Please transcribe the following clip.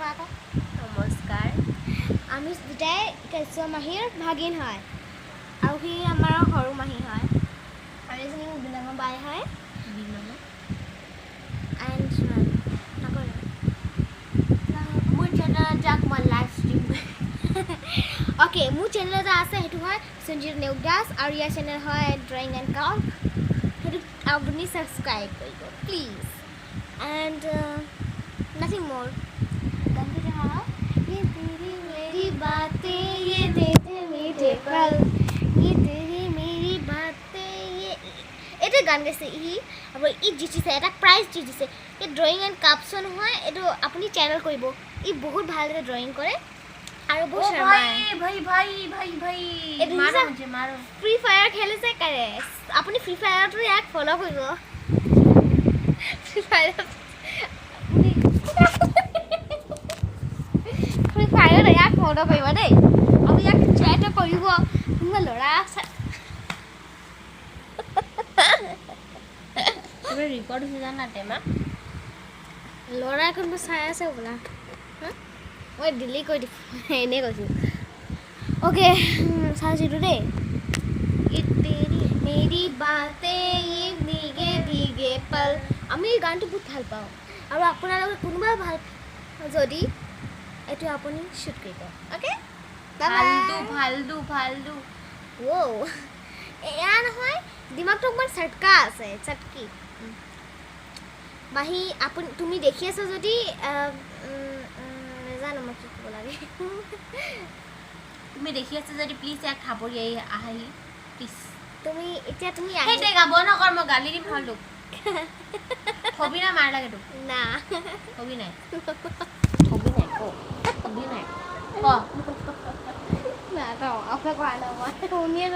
নমস্কাৰ আমি দুটাই কেঁচুৱা মাহীৰ ভাগিন হয় আৰু সি আমাৰ সৰু মাহী হয় আৰু এজনী ডাঙৰ বাই হয় মোৰ চেনেলত যাক মই লাইভ ষ্ট্ৰীম অ'কে মোৰ চেনেল এটা আছে সেইটো হয় সঞ্জীৱ নেওদাস আৰু ইয়াৰ চেনেল হয় ড্ৰয়িং এণ্ড কাল্ক সেইটো আপুনি ছাবস্ক্ৰাইব কৰিব প্লিজ এণ্ড নাথিং মোৰ গানটো দেখা ये तेरी मेरी बातें ये देते मीठे पल ये तेरी मेरी बातें ये এটা গান গাইছে ই আৰু ই জিতিছে এটা প্ৰাইজ জিতিছে এই ড্ৰয়িং এণ্ড কাপচন হয় এইটো আপুনি চেনেল কৰিব ই বহুত ভালদৰে ড্ৰয়িং কৰে আৰু বহুত শৰ্মায় ভাই মাৰো মুঝে মাৰো ফ্ৰী ফায়াৰ খেলিছে কাৰে আপুনি ফ্ৰী ফায়াৰটো ইয়াক ফলো কৰিব ফ্ৰী ফায়াৰ ফ্ৰী ফায়াৰ ইয়াক ফলো কৰিব দেই আৰু ইয়াক চেট কৰিব কোনোবা ল'ৰা তোৰ ৰেকৰ্ড হৈ জানা টেমা ল'ৰা কোনোবা চাই আছে বোলা মই ডিলিট কৰি দিম এনেই কৈছোঁ অ'কে চাইছিলোঁ দেই মেৰি বাতে ভিগে ভিগে পল আমি এই গানটো বহুত ভাল পাওঁ আৰু আপোনালোকে কোনোবা ভাল যদি এইটো আপুনি শ্বুট কৰিব অ'কে ফালদু ৱ' এয়া নহয় দিমাগটো অকণমান চটকা আছে চটকি মাহী আপুনি তুমি দেখি আছা যদি নাজানো মই কি ক'ব লাগে তুমি দেখি আছা যদি প্লিজ ইয়াক খাবৰি আহি প্লিজ তুমি এতিয়া তুমি সেইতে গাব নকৰ মই গালি দিম ফালদু হবি না মাৰ লাগে তোক না হবি নাই ক না তো আপনাৰ কোয়া না শুনিয়ে